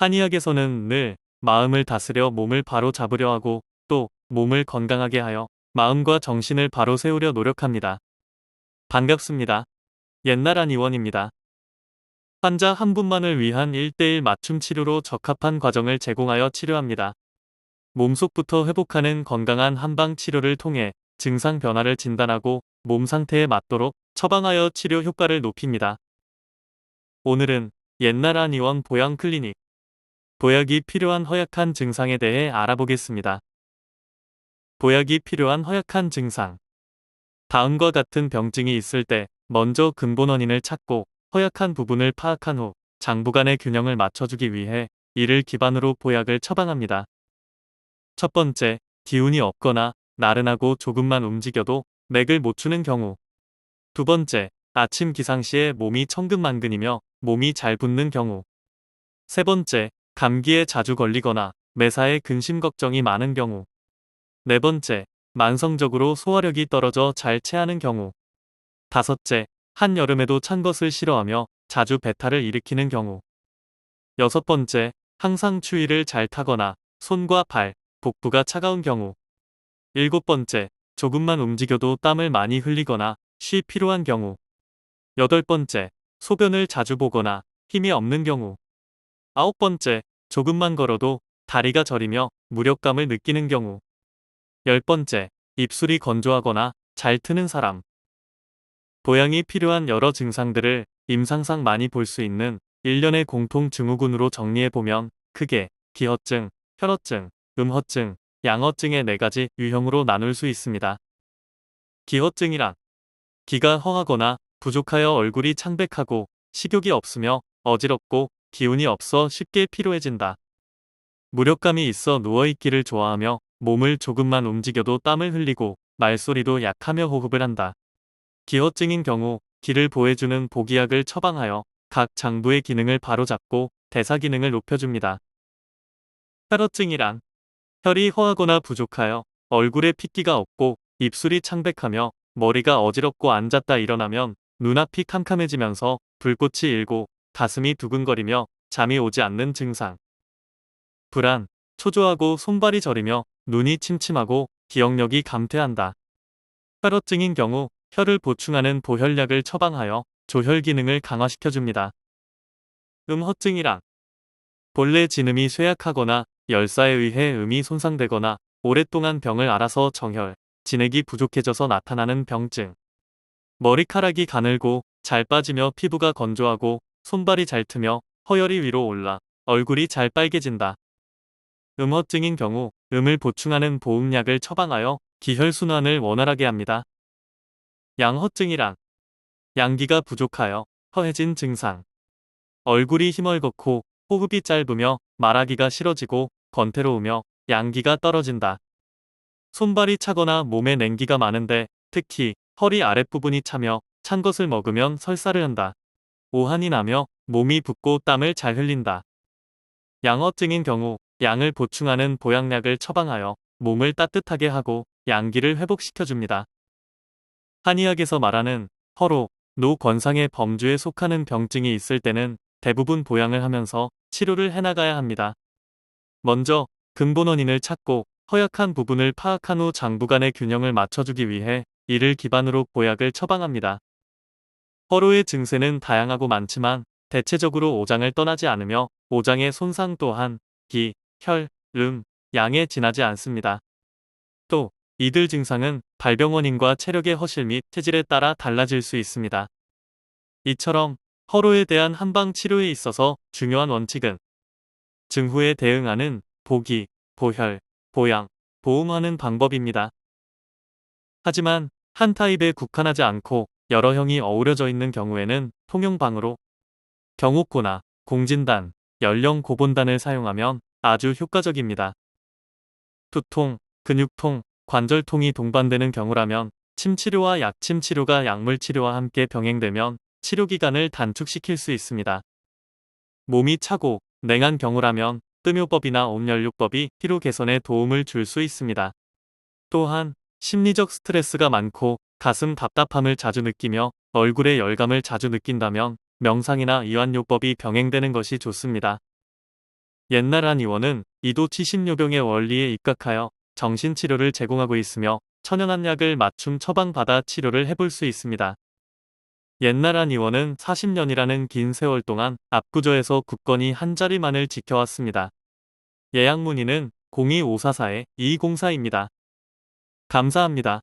한의학에서는 늘 마음을 다스려 몸을 바로 잡으려 하고 또 몸을 건강하게 하여 마음과 정신을 바로 세우려 노력합니다. 반갑습니다. 옛날 한의원입니다. 환자 한 분만을 위한 1:1 맞춤 치료로 적합한 과정을 제공하여 치료합니다. 몸속부터 회복하는 건강한 한방 치료를 통해 증상 변화를 진단하고 몸 상태에 맞도록 처방하여 치료 효과를 높입니다. 오늘은 옛날 한의원 보양 클리닉 보약이 필요한 허약한 증상에 대해 알아보겠습니다. 보약이 필요한 허약한 증상. 다음과 같은 병증이 있을 때 먼저 근본 원인을 찾고 허약한 부분을 파악한 후 장부 간의 균형을 맞춰주기 위해 이를 기반으로 보약을 처방합니다. 첫 번째, 기운이 없거나 나른하고 조금만 움직여도 맥을 못 추는 경우. 두 번째, 아침 기상 시에 몸이 천근만근이며 몸이 잘 붓는 경우. 세 번째, 감기에 자주 걸리거나 매사에 근심 걱정이 많은 경우. 네 번째, 만성적으로 소화력이 떨어져 잘 체하는 경우. 다섯째, 한여름에도 찬 것을 싫어하며 자주 배탈을 일으키는 경우. 여섯 번째, 항상 추위를 잘 타거나 손과 발, 복부가 차가운 경우. 일곱 번째, 조금만 움직여도 땀을 많이 흘리거나 쉬 필요한 경우. 여덟 번째, 소변을 자주 보거나 힘이 없는 경우. 아홉 번째, 조금만 걸어도 다리가 저리며 무력감을 느끼는 경우. 열 번째, 입술이 건조하거나 잘 트는 사람. 보양이 필요한 여러 증상들을 임상상 많이 볼 수 있는 일련의 공통 증후군으로 정리해보면 크게 기허증, 혈허증, 음허증, 양허증의 4가지 유형으로 나눌 수 있습니다. 기허증이란 기가 허하거나 부족하여 얼굴이 창백하고 식욕이 없으며 어지럽고 기운이 없어 쉽게 피로해진다. 무력감이 있어 누워있기를 좋아하며 몸을 조금만 움직여도 땀을 흘리고 말소리도 약하며 호흡을 한다. 기허증인 경우 기를 보해주는 보기약을 처방하여 각 장부의 기능을 바로잡고 대사 기능을 높여줍니다. 혈허증이란 혈이 허하거나 부족하여 얼굴에 핏기가 없고 입술이 창백하며 머리가 어지럽고 앉았다 일어나면 눈앞이 캄캄해지면서 불꽃이 일고 가슴이 두근거리며 잠이 오지 않는 증상. 불안, 초조하고 손발이 저리며 눈이 침침하고 기억력이 감퇴한다. 혈허증인 경우 혈을 보충하는 보혈약을 처방하여 조혈 기능을 강화시켜줍니다. 음허증이란 본래 진음이 쇠약하거나 열사에 의해 음이 손상되거나 오랫동안 병을 앓아서 정혈, 진액이 부족해져서 나타나는 병증. 머리카락이 가늘고 잘 빠지며 피부가 건조하고 손발이 잘 트며 허열이 위로 올라 얼굴이 잘 빨개진다. 음허증인 경우 음을 보충하는 보음약을 처방하여 기혈순환을 원활하게 합니다. 양허증이란 양기가 부족하여 허해진 증상. 얼굴이 희멀겋고 호흡이 짧으며 말하기가 싫어지고 건태로우며 양기가 떨어진다. 손발이 차거나 몸에 냉기가 많은데 특히 허리 아랫부분이 차며 찬 것을 먹으면 설사를 한다. 오한이 나며 몸이 붓고 땀을 잘 흘린다. 양허증인 경우 양을 보충하는 보양약을 처방하여 몸을 따뜻하게 하고 양기를 회복시켜줍니다. 한의학에서 말하는 허로, 노권상의 범주에 속하는 병증이 있을 때는 대부분 보양을 하면서 치료를 해나가야 합니다. 먼저 근본 원인을 찾고 허약한 부분을 파악한 후 장부 간의 균형을 맞춰주기 위해 이를 기반으로 보약을 처방합니다. 허로의 증세는 다양하고 많지만 대체적으로 오장을 떠나지 않으며 오장의 손상 또한 기, 혈, 양에 지나지 않습니다. 또 이들 증상은 발병 원인과 체력의 허실 및 체질에 따라 달라질 수 있습니다. 이처럼 허로에 대한 한방 치료에 있어서 중요한 원칙은 증후에 대응하는 보기, 보혈, 보양, 보음하는 방법입니다. 하지만 한 타입에 국한하지 않고 여러 형이 어우러져 있는 경우에는 통용방으로 경옥고나 공진단, 연령 고본단을 사용하면 아주 효과적입니다. 두통, 근육통, 관절통이 동반되는 경우라면 침치료와 약침치료가 약물치료와 함께 병행되면 치료기간을 단축시킬 수 있습니다. 몸이 차고 냉한 경우라면 뜸요법이나 온열육법이 피로 개선에 도움을 줄 수 있습니다. 또한 심리적 스트레스가 많고 가슴 답답함을 자주 느끼며 얼굴에 열감을 자주 느낀다면 명상이나 이완요법이 병행되는 것이 좋습니다. 옛날 한 의원은 이도 치신요병의 원리에 입각하여 정신치료를 제공하고 있으며 천연한 약을 맞춤 처방받아 치료를 해볼 수 있습니다. 옛날 한 의원은 40년이라는 긴 세월 동안 압구조에서 굳건히 한 자리만을 지켜왔습니다. 예약 문의는 02544-2204입니다. 감사합니다.